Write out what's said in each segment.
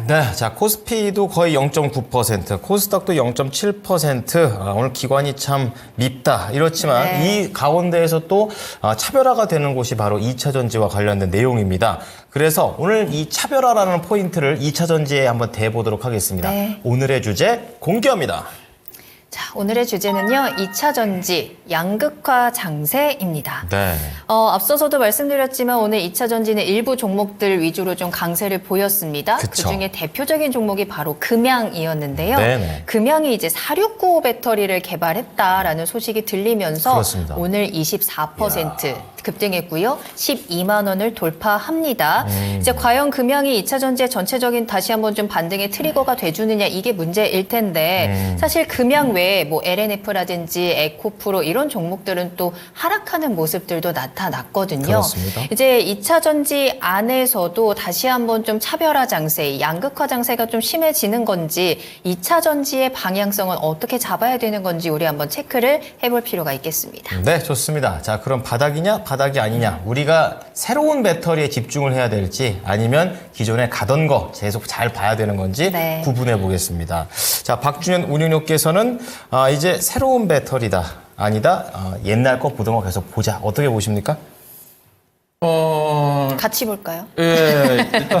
네, 자 코스피도 거의 0.9%, 코스닥도 0.7%. 오늘 기관이 참 밉다. 이렇지만 네. 이 가운데에서 또 차별화가 되는 곳이 바로 2차 전지와 관련된 내용입니다. 그래서 오늘 이 차별화라는 포인트를 2차 전지에 한번 대보도록 하겠습니다. 네. 오늘의 주제 공개합니다. 자, 오늘의 주제는요, 2차 전지 양극화 장세입니다. 네. 앞서서도 말씀드렸지만 오늘 2차 전지는 일부 종목들 위주로 좀 강세를 보였습니다. 그쵸. 그중에 대표적인 종목이 바로 금양이었는데요. 네네. 금양이 이제 4695 배터리를 개발했다라는 소식이 들리면서 그렇습니다. 오늘 24% 급등했고요. 12만 원을 돌파합니다. 이제 과연 금양이 2차 전지의 전체적인 다시 한번 좀 반등의 트리거가 돼주느냐 이게 문제일 텐데 사실 금양 외에 뭐 LNF라든지 에코프로 이런 종목들은 또 하락하는 모습들도 나타났거든요. 그렇습니다. 이제 2차 전지 안에서도 다시 한번 좀 차별화 장세, 양극화 장세가 좀 심해지는 건지 2차 전지의 방향성은 어떻게 잡아야 되는 건지 우리 한번 체크를 해볼 필요가 있겠습니다. 네, 좋습니다. 자, 그럼 바닥이냐, 바닥이 아니냐. 우리가 새로운 배터리에 집중을 해야 될지 아니면 기존에 가던 거 계속 잘 봐야 되는 건지 네. 구분해 보겠습니다. 자, 박준현 운용료께서는 이제 새로운 배터리다, 아니다, 옛날 거 보던 거 계속 보자. 어떻게 보십니까? 같이 볼까요? 예, 일단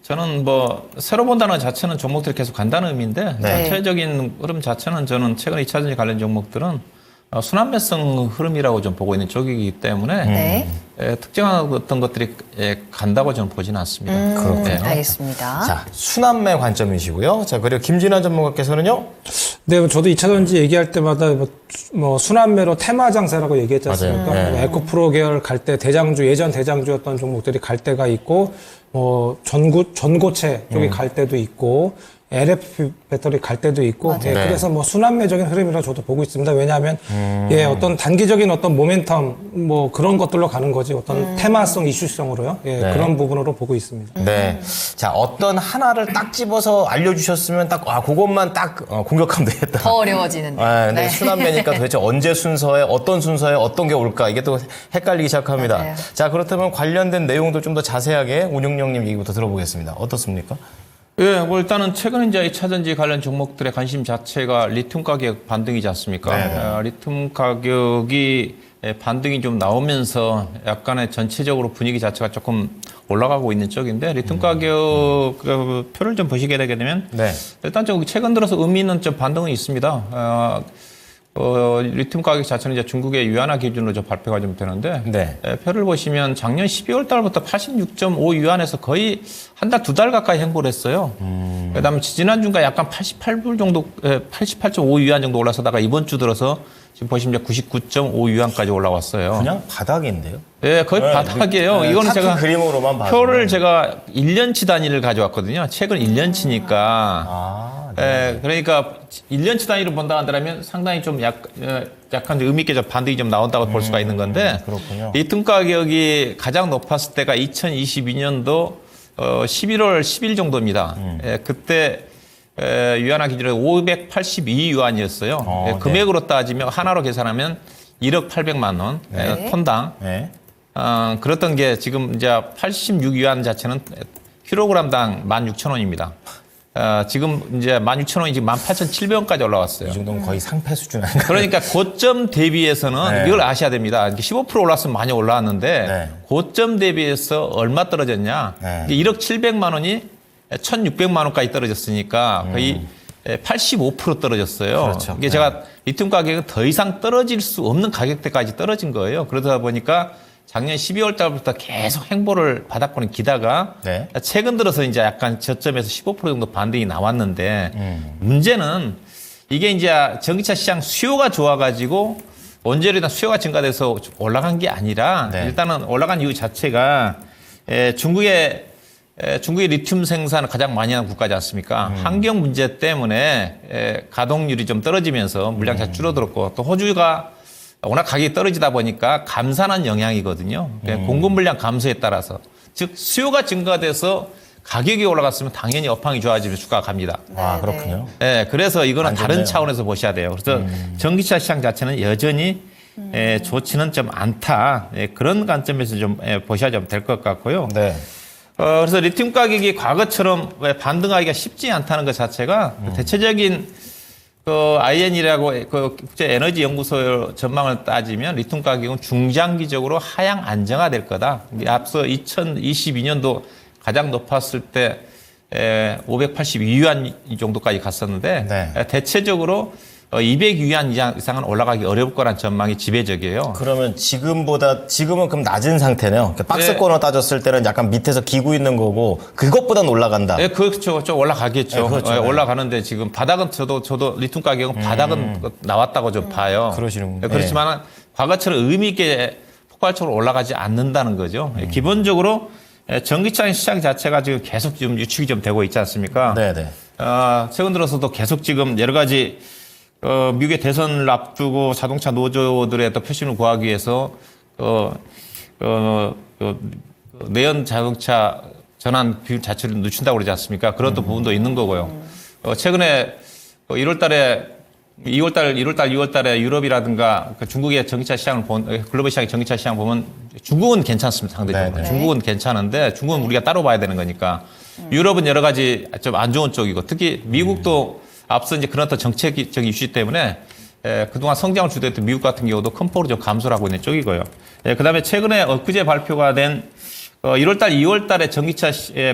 저는 뭐 새로 본다는 자체는 종목들이 계속 간다는 의미인데 네. 전체적인 흐름 자체는 저는 최근 2차 전지 관련 종목들은 순환매성 흐름이라고 좀 보고 있는 쪽이기 때문에 네. 특정한 어떤 것들이 간다고 저는 보지는 않습니다. 그렇군요. 알겠습니다. 자, 순환매 관점이시고요. 자, 그리고 김진환 전문가께서는요. 네, 저도 2차 전지 얘기할 때마다 뭐 순환매로 테마 장세라고 얘기했지 않습니까? 맞아요. 네. 뭐 에코프로 계열 갈 때 대장주, 예전 대장주였던 종목들이 갈 때가 있고, 전고체 쪽이 갈 때도 있고, LFP 배터리 갈 때도 있고, 예, 네. 그래서 뭐 순환매적인 흐름이라고 저도 보고 있습니다. 왜냐하면, 예, 어떤 단기적인 어떤 모멘텀, 뭐 그런 것들로 가는 거지, 어떤 테마성, 이슈성으로요. 예, 네. 그런 부분으로 보고 있습니다. 네. 자, 어떤 하나를 딱 집어서 알려주셨으면 딱, 그것만 딱 공격하면 되겠다. 더 어려워지는데. 근데 네. 순환매니까 도대체 언제 순서에 어떤 게 올까 이게 또 헷갈리기 시작합니다. 맞아요. 자, 그렇다면 관련된 내용도 좀 더 자세하게 운용령님 얘기부터 들어보겠습니다. 어떻습니까? 예, 뭐 일단은 최근 이제 2차 전지 관련 종목들의 관심 자체가 리튬 가격 반등이지 않습니까? 네. 리튬 가격이 반등이 좀 나오면서 약간의 전체적으로 분위기 자체가 조금 올라가고 있는 쪽인데 리튬 가격 그 표를 좀 보시게 되게 되면 네. 일단 좀 최근 들어서 의미 있는 좀 반등은 있습니다. 리튬 가격 자체는 이제 중국의 유안화 기준으로 좀 발표가 좀 되는데 네. 표를 보시면 작년 12월 달부터 86.5 유안에서 거의 한 달, 두 달 가까이 행보를 했어요. 그다음에 지난주가 약간 88불 정도, 88.5 유안 정도 올라서다가 이번 주 들어서 지금 보시면 99.5 유안까지 올라왔어요. 그냥 바닥인데요? 예, 거의 바닥이에요. 네, 이거는 차트 제가 그림으로만 봐도. 표를 제가 1년치 단위를 가져왔거든요. 최근 1년치니까. 예, 그러니까 1년치 단위로 본다 하더라면 상당히 좀 약간 의미 있게 좀 반등이 좀 나온다고 볼 수가 있는 건데 그렇군요. 리튬 가격이 가장 높았을 때가 2022년도 11월 10일 정도입니다. 예, 그때 유안화 기준으로 582유안이었어요. 네. 금액으로 따지면 하나로 계산하면 1억 800만 원 톤당. 네. 그랬던 게 지금 이제 86유안 자체는 킬로그램당 16,000원입니다. 지금 이제 16,000원이 지금 18,700원까지 올라왔어요. 이 정도면 거의 상패 수준 아닌가요? 그러니까 고점 대비해서는 네. 이걸 아셔야 됩니다. 15% 올랐으면 많이 올라왔는데 네. 고점 대비해서 얼마 떨어졌냐? 네. 1억 700만 원이 1,600만 원까지 떨어졌으니까 거의 85% 떨어졌어요. 그렇죠. 이게 제가 리튬 가격은 더 이상 떨어질 수 없는 가격대까지 떨어진 거예요. 그러다 보니까 작년 12월 달부터 계속 행보를 바닥권을 기다가 네. 최근 들어서 이제 약간 저점에서 15% 정도 반등이 나왔는데 문제는 이게 이제 전기차 시장 수요가 좋아가지고 원재료나 수요가 증가돼서 올라간 게 아니라 네. 일단은 올라간 이유 자체가 중국의 리튬 생산을 가장 많이 하는 국가지 않습니까? 환경 문제 때문에 가동률이 좀 떨어지면서 물량 잘 줄어들었고 또 호주가 워낙 가격이 떨어지다 보니까 감산한 영향이거든요. 공급 물량 감소에 따라서 즉 수요가 증가돼서 가격이 올라갔으면 당연히 업황이 좋아지면 주가가 갑니다. 아, 그렇군요. 네, 그래서 이거는 안 다른 좋네요. 차원에서 보셔야 돼요. 그래서 전기차 시장 자체는 여전히 좋지는 좀 않다. 그런 관점에서 좀 보셔야 좀 될 것 같고요. 네. 그래서 리튬 가격이 과거처럼 반등하기가 쉽지 않다는 것 자체가 대체적인 그 IN이라고 그 국제 에너지 연구소 전망을 따지면 리튬 가격은 중장기적으로 하향 안정화될 거다. 앞서 2022년도 가장 높았을 때 582위안 정도까지 갔었는데 네. 대체적으로 200위안 이상은 올라가기 어려울 거란 전망이 지배적이에요. 그러면 지금은 그럼 낮은 상태네요. 박스권으로 따졌을 때는 약간 밑에서 기고 있는 거고 그것보다는 올라간다. 네, 그렇죠. 좀 올라가겠죠. 네, 그렇죠. 올라가는데 지금 바닥은 저도 리튬 가격은 바닥은 나왔다고 좀 봐요. 그러시는군요. 네, 그렇지만 과거처럼 의미 있게 폭발적으로 올라가지 않는다는 거죠. 기본적으로 전기차 시장 자체가 지금 계속 지금 유축이 좀 되고 있지 않습니까? 네네. 최근 들어서도 계속 지금 여러 가지 미국의 대선을 앞두고 자동차 노조들의 또 표심을 구하기 위해서 내연 자동차 전환 비율 자체를 늦춘다고 그러지 않습니까? 그런 또 부분도 있는 거고요. 최근에 1월 달에 2월 달에 유럽이라든가 중국의 전기차 시장을 글로벌 시장의 전기차 시장 보면 중국은 괜찮습니다. 상대적으로. 네네. 중국은 괜찮은데 중국은 우리가 따로 봐야 되는 거니까 유럽은 여러 가지 좀 안 좋은 쪽이고 특히 미국도 앞서 이제 그런 어떤 정책적인 이슈 때문에 그동안 성장을 주도했던 미국 같은 경우도 큰 폭으로 좀 감소를 하고 있는 쪽이고요. 그다음에 최근에 엊그제 발표가 된 1월 달, 2월 달에 전기차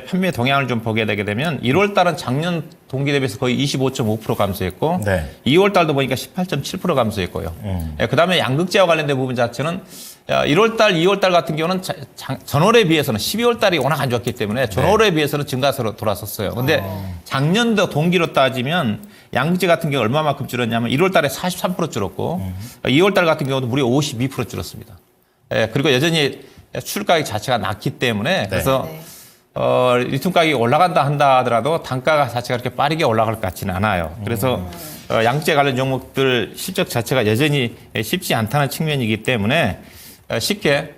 판매 동향을 좀 보게 되게 되면 1월 달은 작년 동기 대비해서 거의 25.5% 감소했고 네. 2월 달도 보니까 18.7% 감소했고요. 그다음에 양극재와 관련된 부분 자체는 1월 달, 2월 달 같은 경우는 전월에 비해서는 12월 달이 워낙 안 좋았기 때문에 전월에 비해서는 증가세로 돌아섰어요. 근데 작년도 동기로 따지면 양극재 같은 경우 얼마만큼 줄었냐면 1월 달에 43% 줄었고 2월 달 같은 경우도 무려 52% 줄었습니다. 그리고 여전히 수출 가격 자체가 낮기 때문에 그래서 리튬 가격이 올라간다 한다 하더라도 단가 자체가 그렇게 빠르게 올라갈 것 같지는 않아요. 그래서 양극재 관련 종목들 실적 자체가 여전히 쉽지 않다는 측면이기 때문에 쉽게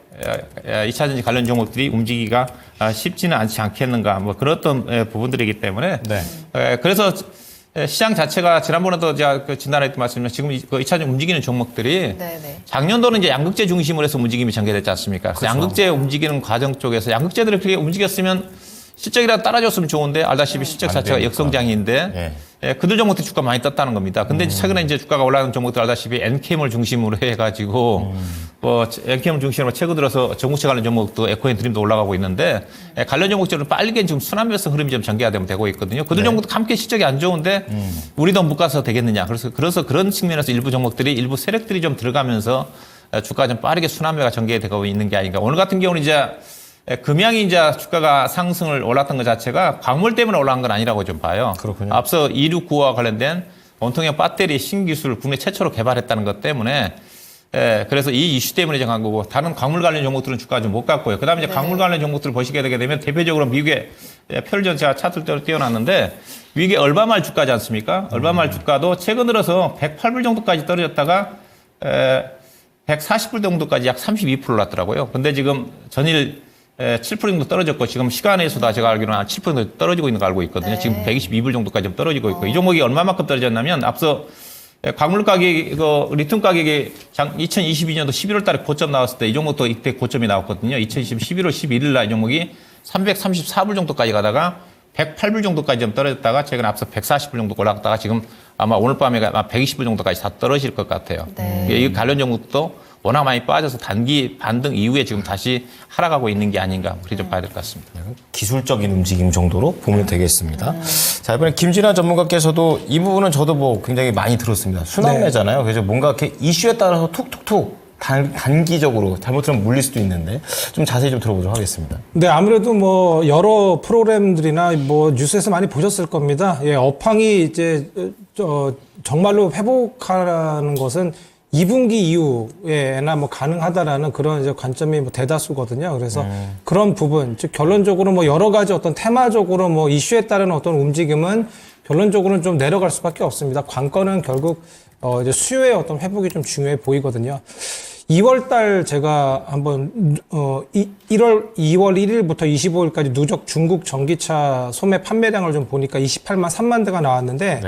2차전지 관련 종목들이 움직이기가 쉽지는 않지 않겠는가 뭐 그런 어떤 부분들이기 때문에 그래서 시장 자체가 지난번에도 제가 진단했던 말씀이지만 지금 그 2차전 움직이는 종목들이 네네. 작년도는 이제 양극재 중심으로 해서 움직임이 전개됐지 않습니까? 그래서 양극재 움직이는 과정 쪽에서 양극재들이 그렇게 움직였으면 실적이라도 따라줬으면 좋은데 알다시피 실적 자체가 되니까. 역성장인데 그들 종목들 주가 많이 떴다는 겁니다. 근데 최근에 이제 주가가 올라가는 종목들 알다시피 엔케임을 중심으로 해가지고 엔케임을 중심으로 최근 들어서 전구체 관련 종목도 에코앤 드림도 올라가고 있는데 관련 종목들은 빠르게 지금 순환매수 흐름이 좀 전개가 되고 있거든요. 그들 종목도 함께 실적이 안 좋은데 우리도 못 가서 되겠느냐. 그래서 그런 측면에서 일부 종목들이 일부 세력들이 좀 들어가면서 주가가 좀 빠르게 순환매가 전개되고 있는 게 아닌가. 오늘 같은 경우는 이제 금양이 이제 주가가 상승을 올랐던 것 자체가 광물 때문에 올라간 건 아니라고 좀 봐요. 그렇군요. 앞서 269와 관련된 원통형 배터리 신기술을 국내 최초로 개발했다는 것 때문에 그래서 이 이슈 때문에 이제 간 거고 다른 광물 관련 종목들은 주가가 좀 못 갔고요. 그다음에 이제 광물 관련 종목들을 보시게 되게 되면 대표적으로 미국의 표를 제가 차트로 띄워놨는데 미국의 얼바말 주가지 않습니까? 얼바말 주가도 최근 들어서 108불 정도까지 떨어졌다가 140불 정도까지 약 32% 올랐더라고요. 근데 지금 전일 7% 정도 떨어졌고 지금 시간에서도 제가 알기로는 한 7% 정도 떨어지고 있는 거 알고 있거든요. 지금 122불 정도까지 좀 떨어지고 있고 이 종목이 얼마만큼 떨어졌냐면 앞서 광물 가격이 리튬 가격이 2022년도 11월 달에 고점 나왔을 때 이 종목도 이때 고점이 나왔거든요. 2020 11월 11일 날 이 종목이 334불 정도까지 가다가 108불 정도까지 좀 떨어졌다가 최근 앞서 140불 정도 올라갔다가 지금 아마 오늘 밤에 아마 120불 정도까지 다 떨어질 것 같아요. 이 관련 종목도 워낙 많이 빠져서 단기 반등 이후에 지금 다시 하락하고 있는 게 아닌가 그렇게 좀 봐야 될 것 같습니다. 기술적인 움직임 정도로 보면 되겠습니다. 자, 이번에 김진아 전문가께서도 이 부분은 저도 뭐 굉장히 많이 들었습니다. 순환매잖아요. 그래서 뭔가 이렇게 이슈에 따라서 툭툭툭 단기적으로 잘못 들으면 물릴 수도 있는데 좀 자세히 좀 들어보도록 하겠습니다. 네, 아무래도 뭐 여러 프로그램들이나 뭐 뉴스에서 많이 보셨을 겁니다. 예, 업황이 이제 정말로 회복하라는 것은 2분기 이후에나 뭐 가능하다라는 그런 이제 관점이 뭐 대다수거든요. 그래서 그런 부분, 즉 결론적으로 뭐 여러 가지 어떤 테마적으로 뭐 이슈에 따른 어떤 움직임은 결론적으로는 좀 내려갈 수밖에 없습니다. 관건은 결국 이제 수요의 어떤 회복이 좀 중요해 보이거든요. 2월 달 제가 한번 2월 1일부터 25일까지 누적 중국 전기차 소매 판매량을 좀 보니까 28만 3만 대가 나왔는데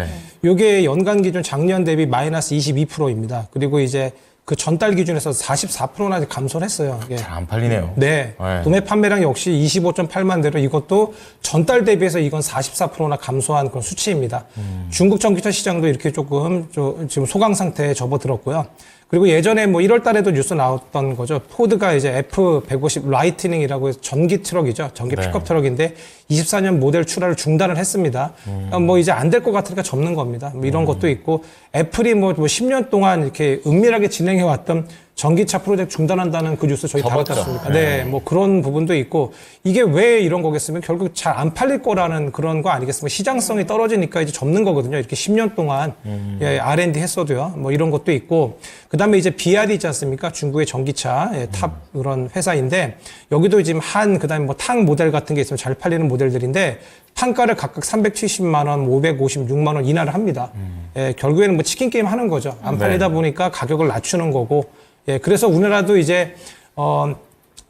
요게 연간 기준 작년 대비 마이너스 22%입니다. 그리고 이제 그 전달 기준에서 44%나 감소를 했어요. 예. 잘 안 팔리네요. 네. 네. 도매 판매량 역시 25.8만 대로 이것도 전달 대비해서 이건 44%나 감소한 그런 수치입니다. 중국 전기차 시장도 이렇게 조금 지금 소강 상태에 접어들었고요. 그리고 예전에 뭐 1월 달에도 뉴스 나왔던 거죠. 포드가 이제 F150 라이트닝이라고 해서 전기 트럭이죠. 전기 네. 픽업 트럭인데 24년 모델 출하를 중단을 했습니다. 뭐 이제 안 될 것 같으니까 접는 겁니다. 뭐 이런 것도 있고 애플이 뭐 10년 동안 이렇게 은밀하게 진행해 왔던 전기차 프로젝트 중단한다는 그 뉴스 저희 다뤘지 접었죠. 않습니까? 네, 뭐 그런 부분도 있고 이게 왜 이런 거겠으면 결국 잘 안 팔릴 거라는 그런 거 아니겠습니까? 시장성이 떨어지니까 이제 접는 거거든요. 이렇게 10년 동안 예, R&D 했어도요. 뭐 이런 것도 있고 그다음에 이제 BR이 있지 않습니까? 중국의 전기차 예, 탑 그런 회사인데 여기도 지금 그다음에 뭐 탕 모델 같은 게 있으면 잘 팔리는 모델들인데 판가를 각각 370만 원, 556만 원 인하를 합니다. 예, 결국에는 뭐 치킨 게임 하는 거죠. 안 팔리다 보니까 가격을 낮추는 거고 예, 그래서 우리나라도 이제,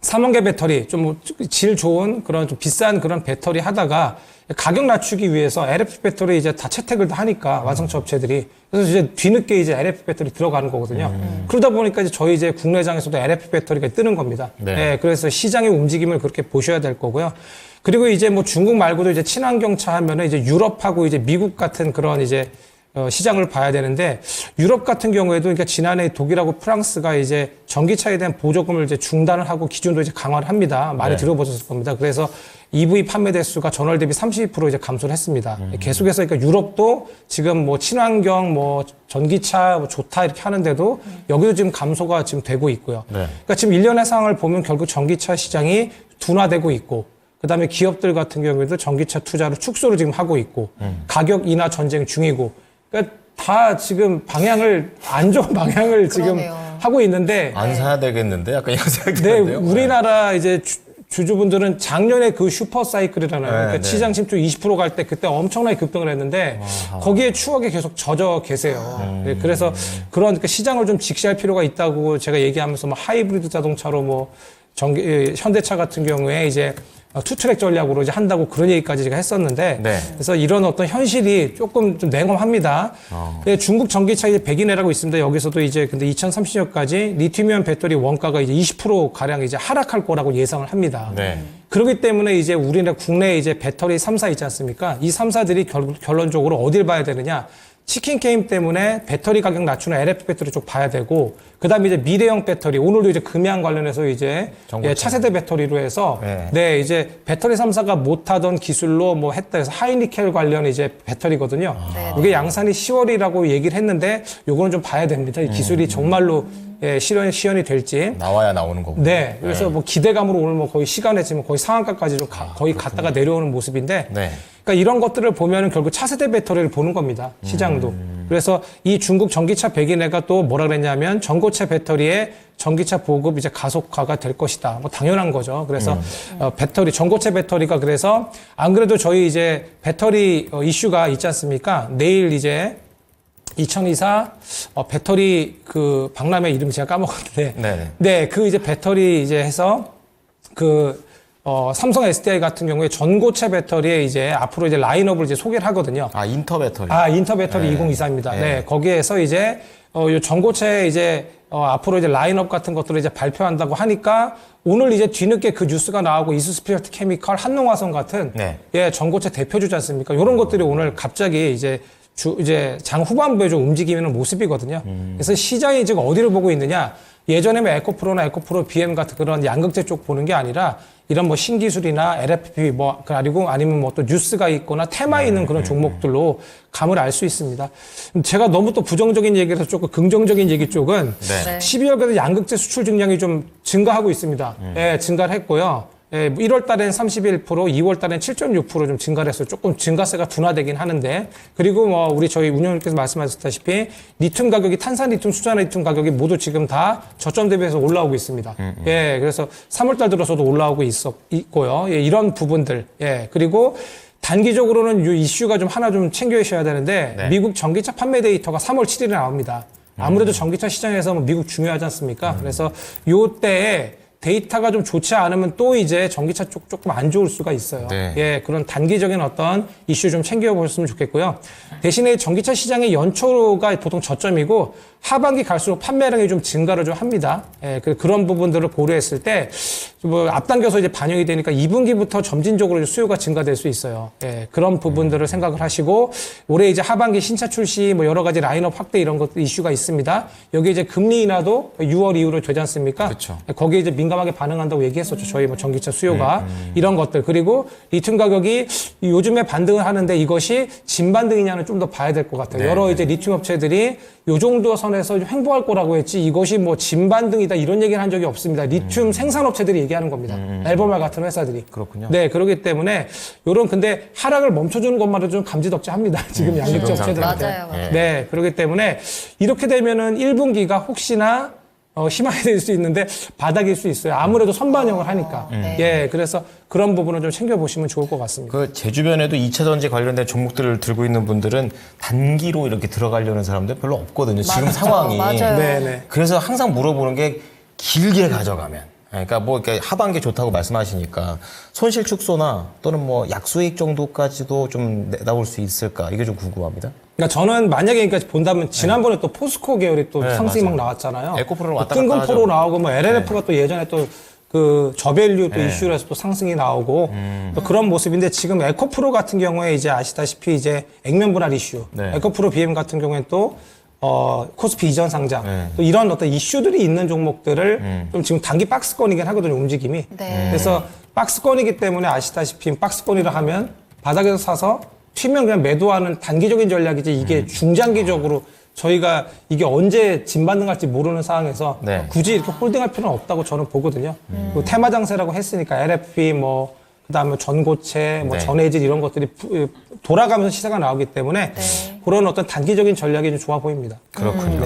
삼원계 배터리, 좀 질 좋은 그런 좀 비싼 그런 배터리 하다가 가격 낮추기 위해서 LFP 배터리 이제 다 채택을 다 하니까 완성차 업체들이. 그래서 이제 뒤늦게 이제 LFP 배터리 들어가는 거거든요. 그러다 보니까 이제 저희 이제 국내장에서도 LFP 배터리가 뜨는 겁니다. 네. 예, 그래서 시장의 움직임을 그렇게 보셔야 될 거고요. 그리고 이제 뭐 중국 말고도 이제 친환경차 하면은 이제 유럽하고 이제 미국 같은 그런 이제 시장을 봐야 되는데 유럽 같은 경우에도 그러니까 지난해 독일하고 프랑스가 이제 전기차에 대한 보조금을 이제 중단을 하고 기준도 이제 강화를 합니다. 많이 네. 들어보셨을 겁니다. 그래서 EV 판매 대수가 전월 대비 30% 이제 감소를 했습니다. 계속해서 그러니까 유럽도 지금 뭐 친환경 뭐 전기차 뭐 좋다 이렇게 하는데도 여기도 지금 감소가 지금 되고 있고요. 네. 그러니까 지금 일련의 상황을 보면 결국 전기차 시장이 둔화되고 있고 그다음에 기업들 같은 경우에도 전기차 투자를 축소를 지금 하고 있고 가격 인하 전쟁 중이고 그러니까 다 지금 방향을 안 좋은 방향을 지금 그러네요. 하고 있는데 안 사야 되겠는데? 약간 이런 생각이 네, 드는데요. 우리나라 이제 주주분들은 작년에 그 슈퍼 사이클이라는 네, 그러니까 네. 시장 침투 20% 갈 때 그때 엄청나게 급등을 했는데 거기에 추억에 계속 젖어 계세요. 네, 그래서 그런 그러니까 시장을 좀 직시할 필요가 있다고 제가 얘기하면서 뭐 하이브리드 자동차로 뭐 현대차 같은 경우에 이제 투트랙 전략으로 이제 한다고 그런 얘기까지 제가 했었는데 네. 그래서 이런 어떤 현실이 조금 좀 냉엄합니다. 네, 중국 전기차 이제 백인해라고 있습니다. 여기서도 이제 근데 2030년까지 리튬이온 배터리 원가가 이제 20% 가량 이제 하락할 거라고 예상을 합니다. 네. 그렇기 때문에 이제 우리나라 국내 이제 배터리 3사 있지 않습니까? 이 3사들이 결론적으로 어딜 봐야 되느냐? 치킨 게임 때문에 배터리 가격 낮추는 LFP 배터리 쪽 봐야 되고, 그 다음에 이제 미래형 배터리, 오늘도 이제 금양 관련해서 이제 예, 차세대 배터리로 해서, 네, 이제 배터리 3사가 못하던 기술로 뭐 했다 해서 하이니켈 관련 이제 배터리거든요. 이게 양산이 10월이라고 얘기를 했는데, 요거는 좀 봐야 됩니다. 이 기술이 정말로 예, 시연이 될지. 나와야 나오는 거고. 네. 그래서 뭐 기대감으로 오늘 뭐 거의 시간에 지금 거의 상한가까지 좀 거의 갔다가 내려오는 모습인데. 네. 그러니까 이런 것들을 보면은 결국 차세대 배터리를 보는 겁니다. 시장도. 그래서 이 중국 전기차 백인회가 또 뭐라 그랬냐면 전고체 배터리의 전기차 보급 이제 가속화가 될 것이다. 뭐 당연한 거죠. 그래서 배터리, 전고체 배터리가 그래서 안 그래도 저희 이제 배터리 이슈가 있지 않습니까? 내일 이제 2024 배터리 그 박람회 이름 제가 까먹었는데. 네네. 네, 그 이제 배터리 이제 해서 삼성 SDI 같은 경우에 전고체 배터리에 이제 앞으로 이제 라인업을 이제 소개를 하거든요. 아, 인터 배터리. 인터 배터리 네. 2024입니다. 네. 네. 거기에서 이제, 요 전고체 이제, 앞으로 이제 라인업 같은 것들을 이제 발표한다고 하니까 오늘 이제 뒤늦게 그 뉴스가 나오고 이수스피셜티 케미컬, 한농화성 같은 네. 예, 전고체 대표주지 않습니까? 이런 것들이 오늘 갑자기 이제 이제 장 후반부에 좀 움직이는 모습이거든요. 그래서 시장이 지금 어디를 보고 있느냐? 예전에는 에코프로나 에코프로 BM 같은 그런 양극재 쪽 보는 게 아니라 이런 뭐 신기술이나 LFP 뭐 그리고 아니면 뭐 또 뉴스가 있거나 테마 있는 그런 종목들로 감을 알 수 있습니다. 제가 너무 또 부정적인 얘기라서 조금 긍정적인 얘기 쪽은 네. 12월까지 양극재 수출 증량이 좀 증가하고 있습니다. 예, 증가를 했고요. 예, 1월 달엔 31%, 2월 달엔 7.6% 좀 증가를 해서 조금 증가세가 둔화되긴 하는데, 그리고 뭐 우리 저희 운영님께서 말씀하셨다시피 리튬 가격이 탄산 리튬, 수자나 리튬 가격이 모두 지금 다 저점 대비해서 올라오고 있습니다. 예, 그래서 3월 달 들어서도 올라오고 있고요. 예, 이런 부분들. 예, 그리고 단기적으로는 이 이슈가 좀 하나 좀 챙겨주셔야 되는데, 네. 미국 전기차 판매 데이터가 3월 7일에 나옵니다. 아무래도 전기차 시장에서 미국 중요하지 않습니까? 그래서 요 때에 데이터가 좀 좋지 않으면 또 이제 전기차 쪽 조금 안 좋을 수가 있어요. 네. 예, 그런 단기적인 어떤 이슈 좀 챙겨보셨으면 좋겠고요. 대신에 전기차 시장의 연초가 보통 저점이고 하반기 갈수록 판매량이 좀 증가를 좀 합니다. 예, 그런 부분들을 고려했을 때 뭐 앞당겨서 이제 반영이 되니까 2분기부터 점진적으로 수요가 증가될 수 있어요. 예, 그런 부분들을 생각을 하시고 올해 이제 하반기 신차 출시 뭐 여러 가지 라인업 확대 이런 것 이슈가 있습니다. 여기 이제 금리 인하도 6월 이후로 되지 않습니까? 그렇죠. 거기에 이제 민감하게 반응한다고 얘기했었죠. 저희 뭐 전기차 수요가 이런 것들 그리고 리튬 가격이 요즘에 반등을 하는데 이것이 진반등이냐는 좀 더 봐야 될 것 같아요. 네. 여러 이제 리튬 업체들이 요 정도 선에서 횡보할 거라고 했지 이것이 뭐 진반등이다 이런 얘기를 한 적이 없습니다. 리튬 생산 업체들이 얘기하는 겁니다. 엘보말 같은 회사들이. 그렇군요. 네, 그렇기 때문에 요런 근데 하락을 멈춰주는 것만으로도 좀 감지덕지합니다. 지금 양극재 업체들한테. 맞아요, 맞아요. 네, 그렇기 때문에 이렇게 되면은 1분기가 혹시나 희망이 될 수 있는데 바닥일 수 있어요. 아무래도 선반영을 하니까. 네. 예, 그래서 그런 부분을 좀 챙겨보시면 좋을 것 같습니다. 그 제 주변에도 2차 전지 관련된 종목들을 들고 있는 분들은 단기로 이렇게 들어가려는 사람들 별로 없거든요. 지금 맞죠. 상황이. 맞아요. 네네. 그래서 항상 물어보는 게 길게 가져가면. 그러니까 뭐 이렇게 하반기 좋다고 말씀하시니까 손실 축소나 또는 뭐 약수익 정도까지도 좀 나올 수 있을까? 이게 좀 궁금합니다. 그러니까 저는 만약에 그러니까 본다면 지난번에 또 포스코 계열이 또 네, 상승이 맞아요. 막 나왔잖아요. 에코프로는 왔다 갔다 뜬금포로 하죠. 나오고 뭐 LLF가 또 예전에 또 그 저밸류 또 이슈로 해서 또 상승이 나오고 또 그런 모습인데 지금 에코프로 같은 경우에 이제 아시다시피 이제 액면 분할 이슈. 네. 에코프로 BM 같은 경우에는 또 코스피 이전 상장. 네. 또 이런 어떤 이슈들이 있는 종목들을 좀 지금 단기 박스권이긴 하거든요, 움직임이. 네. 그래서 박스권이기 때문에 아시다시피 박스권이라 하면 바닥에서 사서 튀면 그냥 매도하는 단기적인 전략이지 이게 중장기적으로 저희가 이게 언제 진반등할지 모르는 상황에서 네. 굳이 이렇게 홀딩할 필요는 없다고 저는 보거든요. 그 테마 장세라고 했으니까 LFP 뭐 그다음에 전고체, 뭐 네. 전해질 이런 것들이 돌아가면서 시세가 나오기 때문에 네. 그런 어떤 단기적인 전략이 좀 좋아 보입니다. 그렇군요.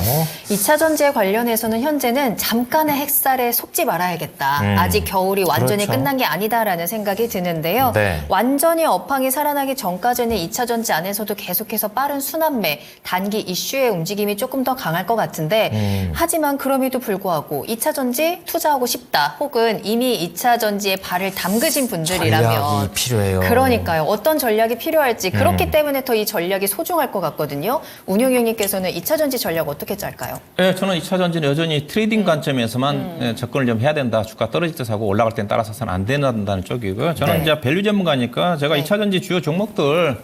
2차 전지에 관련해서는 현재는 잠깐의 햇살에 속지 말아야겠다. 아직 겨울이 완전히 그렇죠. 끝난 게 아니다라는 생각이 드는데요. 네. 완전히 업황이 살아나기 전까지는 2차 전지 안에서도 계속해서 빠른 순환매, 단기 이슈의 움직임이 조금 더 강할 것 같은데 하지만 그럼에도 불구하고 2차 전지 투자하고 싶다. 혹은 이미 2차 전지에 발을 담그신 분들이라면 전략이 필요해요. 그러니까요. 어떤 전략이 필요할지 그렇기 때문에 더 이 전략이 소중할 것 같거든요. 운용위원님께서는 2차 전지 전략 어떻게 짤까요? 네, 저는 2차 전지는 여전히 트레이딩 관점에서만 예, 접근을 좀 해야 된다. 주가 떨어질 때 사고 올라갈 땐 따라서는 안 된다는 쪽이고요. 저는 네. 이제 밸류 전문가니까 제가 네. 2차 전지 주요 종목들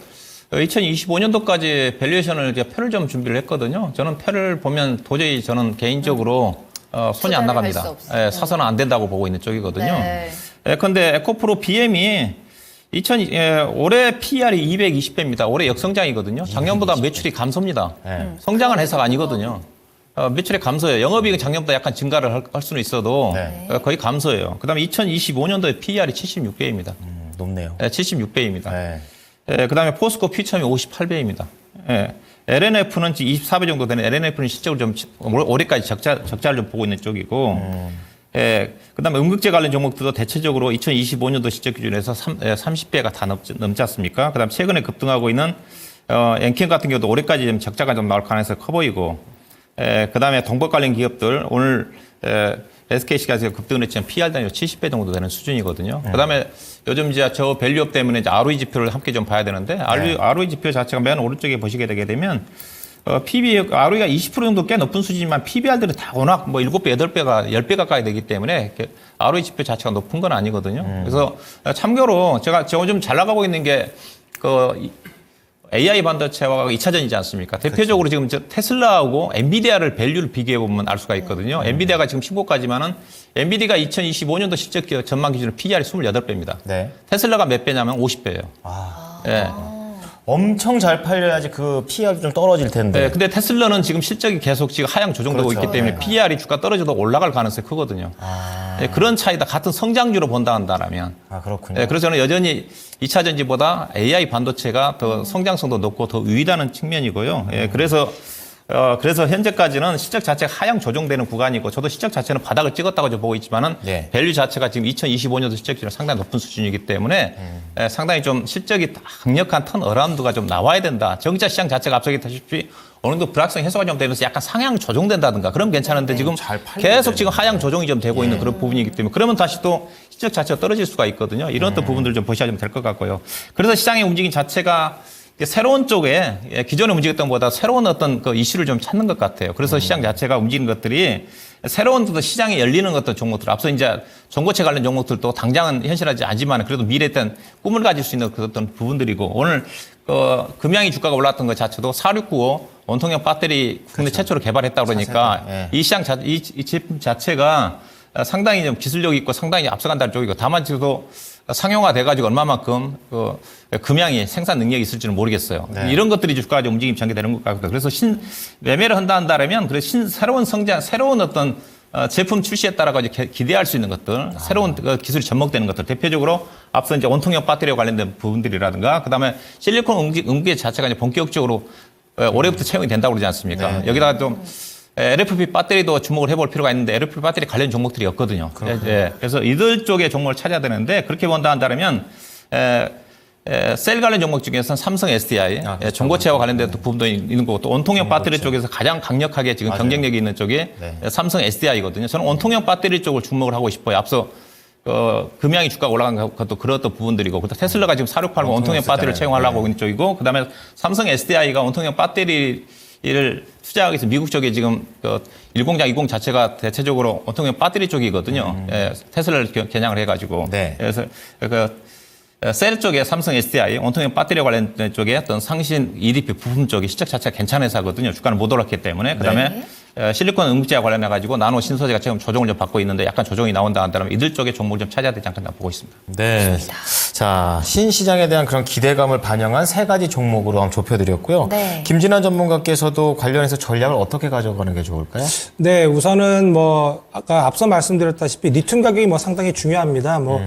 2025년도까지 밸류에이션을 이제 표를 좀 준비를 했거든요. 저는 표를 보면 도저히 저는 개인적으로 손이 안 투자를 나갑니다. 할수 없어요. 예, 사서는 안 된다고 보고 있는 쪽이거든요. 네. 그런데 에코프로 BM이 올해 PER이 220배입니다. 올해 역성장이거든요. 작년보다 매출이 감소입니다. 성장한 회사가 아니거든요. 매출이 감소예요. 영업이익은 작년보다 약간 증가를 할 수는 있어도 네. 거의 감소예요. 그다음에 2025년도에 PER이 76배입니다. 높네요. 76배입니다. 네. 그다음에 포스코 퓨처이 58배입니다. LNF는 24배 정도 되는 LNF는 실적을 좀 올해까지 적자를 좀 보고 있는 쪽이고 그다음에 음극재 관련 종목들도 대체적으로 2025년도 실적 기준에서 30배가 다 넘지 않습니까? 그다음 최근에 급등하고 있는 엔캠 같은 경우도 올해까지 좀 적자가 좀 나올 가능성이 커 보이고 그다음에 동법 관련 기업들 오늘 SKC가 급등을 했지만 PR 단위로 70배 정도 되는 수준이거든요. 그다음에 요즘 이제 저 밸류업 때문에 이제 ROE 지표를 함께 좀 봐야 되는데 ROE 지표 자체가 맨 오른쪽에 보시게 되게 되면 ROE가 20% 정도 꽤 높은 수준이지만 PBR들은 다 워낙 뭐 7배, 8배가 10배 가까이 되기 때문에 ROE 지표 자체가 높은 건 아니거든요. 그래서 참고로 제가 좀 잘 나가고 있는 게 AI 반도체와 2차 전이지 않습니까? 대표적으로 지금 테슬라하고 엔비디아를 밸류를 비교해 보면 알 수가 있거든요. 엔비디아가 지금 15까지만은 엔비디아가 2025년도 실적 전망 기준으로 PER이 28배입니다. 네. 테슬라가 몇 배냐면 50배예요. 예. 엄청 잘 팔려야지 그 PER이 좀 떨어질 텐데. 네, 근데 테슬라는 지금 실적이 계속 지금 하향 조정되고 그렇죠. 있기 때문에 네. PER이 주가 떨어져도 올라갈 가능성이 크거든요. 네, 그런 차이다. 같은 성장주로 본다 한다면. 그렇군요. 네, 그래서 저는 여전히 2차 전지보다 AI 반도체가 더 성장성도 높고 더 유리하다는 측면이고요. 예, 그래서 그래서 현재까지는 실적 자체가 하향 조정되는 구간이고 저도 실적 자체는 바닥을 찍었다고 보고 있지만은 네. 밸류 자체가 지금 2025년도 실적률이 상당히 높은 수준이기 때문에 상당히 좀 실적이 강력한 턴 어라운드가 좀 나와야 된다. 정자 시장 자체가 앞서 얘기했다시피 어느 정도 불확성 해소가 좀 되면서 약간 상향 조정된다든가 그럼 괜찮은데 지금 잘 팔리면 계속 지금 하향 조정이 좀 되고 있는 그런 부분이기 때문에 그러면 다시 또 실적 자체가 떨어질 수가 있거든요. 이런 어떤 부분들을 좀 보셔야 될 것 같고요. 그래서 시장의 움직임 자체가 새로운 쪽에 기존에 움직였던 것보다 새로운 어떤 그 이슈를 좀 찾는 것 같아요. 그래서 시장 자체가 움직이는 것들이 새로운 또 시장이 열리는 어떤 종목들, 앞서 이제 전고체 관련 종목들도 당장은 현실하지 않지만 그래도 미래에 대한 꿈을 가질 수 있는 그런 어떤 부분들이고 오늘 금양이 주가가 올랐던 것 자체도 4695 원통형 배터리 국내 최초로 개발했다 그러니까 예. 이 시장 이 제품 자체가 상당히 좀 기술력이 있고 상당히 앞서간다는 쪽이고 다만 지금도 상용화 돼가지고 얼마만큼 금양이 생산 능력이 있을지는 모르겠어요. 네. 이런 것들이 주가가 좀 움직임 전개되는 것 같고요. 그래서 매매를 한다면 새로운 성장, 새로운 어떤 제품 출시에 따라 기대할 수 있는 것들, 새로운 기술이 접목되는 것들, 대표적으로 앞서 이제 원통형 배터리와 관련된 부분들이라든가, 그 다음에 실리콘 응기 자체가 이제 본격적으로 올해부터 채용이 된다고 그러지 않습니까? 네. 여기다가 좀 LFP 배터리도 주목을 해볼 필요가 있는데 LFP 배터리 관련 종목들이 없거든요. 예, 그래서 이들 쪽의 종목을 찾아야 되는데 그렇게 본다면 셀 관련 종목 중에서는 삼성 SDI, 그렇죠. 전고체와 관련된 또 부분도 있는 거고 또 온통형 배터리 쪽에서 가장 강력하게 지금 맞아요. 경쟁력이 있는 쪽이 네. 삼성 SDI거든요. 저는 온통형 배터리 쪽을 주목을 하고 싶어요. 앞서 금양이 주가가 올라간 것도 그런 어떤 부분들이고, 그다음 테슬라가 지금 4680 온통형 배터리를 채용하려고 하고 있는 쪽이고, 그다음에 삼성 SDI가 온통형 배터리를 투자하기 위해서 미국 쪽에 지금 1공장 2공 자체가 대체적으로 온통형 배터리 쪽이거든요. 예, 테슬라를 겨냥을 해가지고. 네. 그래서 셀 쪽에 삼성 SDI, 온통형 배터리 관련된 쪽에 어떤 상신 EDP 부품 쪽이 시적 자체가 괜찮은 회사거든요. 주가는 못 올랐기 때문에. 그다음에 실리콘 응급제와 관련해가지고 나노 신소재가 지금 조정을 좀 받고 있는데 약간 조정이 나온다 한다면 이들 쪽의 종목을 좀 찾아야 되지 않겠나 보고 있습니다. 네. 자, 신시장에 대한 그런 기대감을 반영한 세 가지 종목으로 한번 좁혀드렸고요. 네. 김진환 전문가께서도 관련해서 전략을 어떻게 가져가는 게 좋을까요? 네, 우선은 뭐 아까 앞서 말씀드렸다시피 리튬 가격이 뭐 상당히 중요합니다. 뭐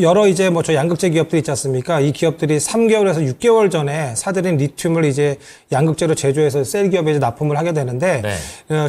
여러 이제 뭐 저 양극재 기업들 있지 않습니까? 이 기업들이 3개월에서 6개월 전에 사들인 리튬을 이제 양극재로 제조해서 셀 기업에 이제 납품을 하게 되는데 네.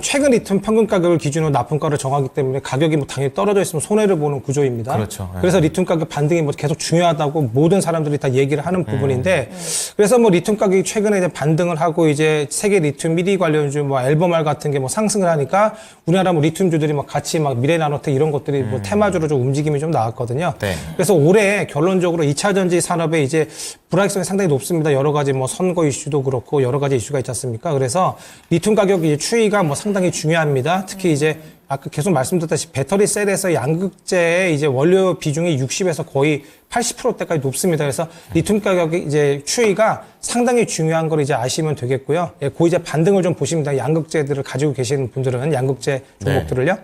최근 리튬 평균 가격을 기준으로 납품가를 정하기 때문에 가격이 뭐 당연히 떨어져 있으면 손해를 보는 구조입니다. 그렇죠. 네. 그래서 리튬 가격 반등이 뭐 계속 중요하다고 모든 사람들이 다 얘기를 하는 부분인데 그래서 뭐 리튬 가격이 최근에 이제 반등을 하고 이제 세계 리튬 1위 관련주 뭐 앨범알 같은 게 뭐 상승을 하니까 우리나라 뭐 리튬주들이 막 같이 막 미래나노텍 이런 것들이 뭐 테마주로 좀 움직임이 좀 나왔거든요. 네. 그래서 올해 결론적으로 2차 전지 산업에 이제 불확실성이 상당히 높습니다. 여러 가지 뭐 선거 이슈도 그렇고 여러 가지 이슈가 있지 않습니까? 그래서 리튬 가격 이제 추이가 뭐 상당히 중요합니다. 특히 이제 아까 계속 말씀드렸다시피 배터리 셀에서 양극재의 이제 원료 비중이 60에서 거의 80%대까지 높습니다. 그래서 리튬 가격의 이제 추이가 상당히 중요한 걸 이제 아시면 되겠고요. 예, 그 이제 반등을 좀 보십니다. 양극재들을 가지고 계시는 분들은 양극재 종목들을요.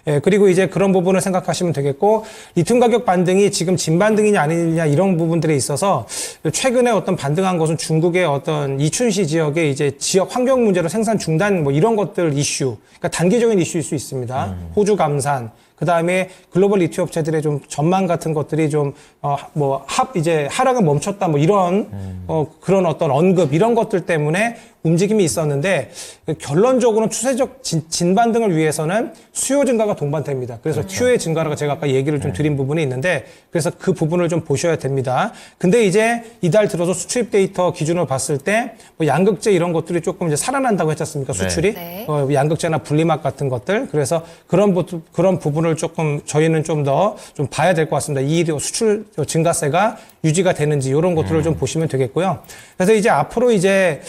예, 그리고 이제 그런 부분을 생각하시면 되겠고, 리튬 가격 반등이 지금 진반등이냐 아니냐 이런 부분들에 있어서 최근에 어떤 반등한 것은 중국의 어떤 이춘시 지역의 이제 지역 환경 문제로 생산 중단 뭐 이런 것들 이슈, 그러니까 단기적인 이슈일 수 있습니다. 호주 감산. 그 다음에 글로벌 리튬 업체들의 좀 전망 같은 것들이 좀, 이제 하락은 멈췄다 뭐 이런, 그런 어떤 언급 이런 것들 때문에 움직임이 있었는데 결론적으로는 추세적 진반등을 위해서는 수요 증가가 동반됩니다. 그래서 큐의 증가라고 제가 아까 얘기를 좀 드린 부분이 있는데 그래서 그 부분을 좀 보셔야 됩니다. 근데 이제 이달 들어서 수출입 데이터 기준으로 봤을 때 뭐 양극재 이런 것들이 조금 이제 살아난다고 했지 않습니까? 수출이. 네. 양극재나 분리막 같은 것들. 그래서 그런 부분을 조금 저희는 좀 더 좀 봐야 될 것 같습니다. 이 수출 증가세가 유지가 되는지 이런 것들을 좀 보시면 되겠고요. 그래서 이제 앞으로 이제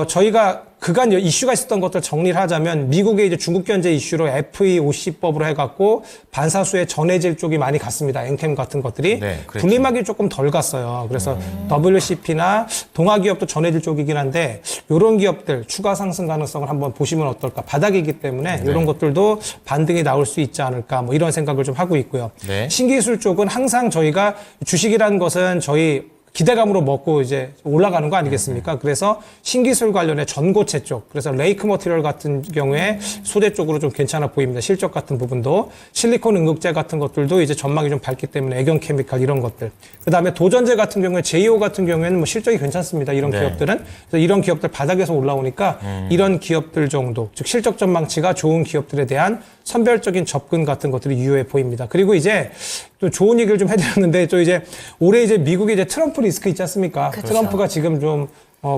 저희가 그간 이슈가 있었던 것들 정리를 하자면 미국의 이제 중국 견제 이슈로 FEOC법으로 해갖고 반사수의 전해질 쪽이 많이 갔습니다. 엔캠 같은 것들이. 네, 그랬죠. 분리막이 조금 덜 갔어요. 그래서 WCP나 동아 기업도 전해질 쪽이긴 한데 이런 기업들 추가 상승 가능성을 한번 보시면 어떨까. 바닥이기 때문에 이런 것들도 반등이 나올 수 있지 않을까 뭐 이런 생각을 좀 하고 있고요. 네. 신기술 쪽은 항상 저희가 주식이라는 것은 저희 기대감으로 먹고 이제 올라가는 거 아니겠습니까? 그래서 신기술 관련의 전고체 쪽, 그래서 레이크 머티리얼 같은 경우에 소재 쪽으로 좀 괜찮아 보입니다. 실적 같은 부분도 실리콘 응급제 같은 것들도 이제 전망이 좀 밝기 때문에 애경 케미칼 이런 것들. 그다음에 도전제 같은 경우에 제이오 같은 경우에는 뭐 실적이 괜찮습니다. 이런 네. 기업들은. 그래서 이런 기업들 바닥에서 올라오니까 이런 기업들 정도, 즉 실적 전망치가 좋은 기업들에 대한 선별적인 접근 같은 것들이 유효해 보입니다. 그리고 이제 또 좋은 얘기를 좀 해드렸는데 또 이제 올해 이제 미국에 이제 트럼프 리스크 있지 않습니까? 그렇죠. 트럼프가 지금 좀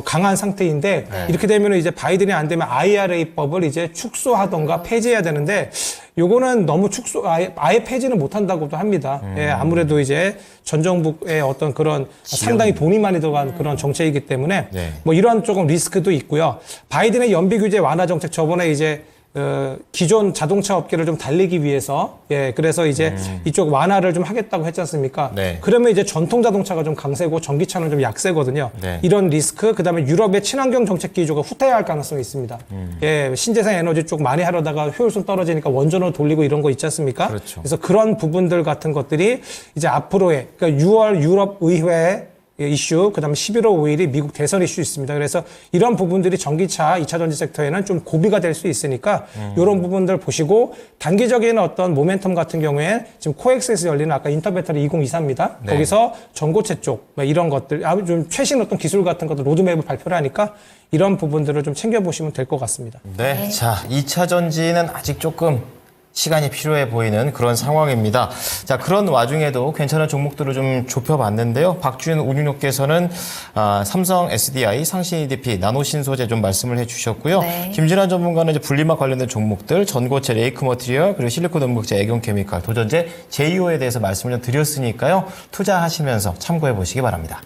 강한 상태인데 이렇게 되면 이제 바이든이 안 되면 IRA법을 이제 축소하던가 폐지해야 되는데 요거는 너무 아예 폐지는 못 한다고도 합니다. 예, 아무래도 이제 전 정부의 어떤 그런 상당히 돈이 많이 들어간 그런 정책이기 때문에 네. 뭐 이런 조금 리스크도 있고요. 바이든의 연비 규제 완화 정책 저번에 이제 기존 자동차 업계를 좀 달리기 위해서, 예, 그래서 이제 이쪽 완화를 좀 하겠다고 했지 않습니까? 네. 그러면 이제 전통 자동차가 좀 강세고 전기차는 좀 약세거든요. 네. 이런 리스크, 그 다음에 유럽의 친환경 정책 기조가 후퇴할 가능성이 있습니다. 예, 신재생 에너지 쪽 많이 하려다가 효율성 떨어지니까 원전으로 돌리고 이런 거 있지 않습니까? 그렇죠. 그래서 그런 부분들 같은 것들이 이제 앞으로의, 그러니까 6월 유럽 의회 이슈, 그 다음에 11월 5일이 미국 대선 이슈 있습니다. 그래서 이런 부분들이 전기차, 2차 전지 섹터에는 좀 고비가 될 수 있으니까 이런 부분들 보시고 단기적인 어떤 모멘텀 같은 경우에 지금 코엑스에서 열리는 아까 인터배터리 2024입니다. 네. 거기서 전고체 쪽, 뭐 이런 것들, 아주 좀 최신 어떤 기술 같은 것들 로드맵을 발표를 하니까 이런 부분들을 좀 챙겨보시면 될 것 같습니다. 네. 자, 2차 전지는 아직 조금 시간이 필요해 보이는 그런 상황입니다. 자, 그런 와중에도 괜찮은 종목들을 좀 좁혀봤는데요. 박주현 운용료께서는 삼성 SDI, 상신 EDP, 나노신소재 좀 말씀을 해주셨고요. 네. 김진환 전문가는 이제 분리막 관련된 종목들, 전고체 레이크 머티리얼, 그리고 실리콘 응급제, 애경 케미칼, 도전제, 제이오에 대해서 말씀을 좀 드렸으니까요. 투자하시면서 참고해 보시기 바랍니다.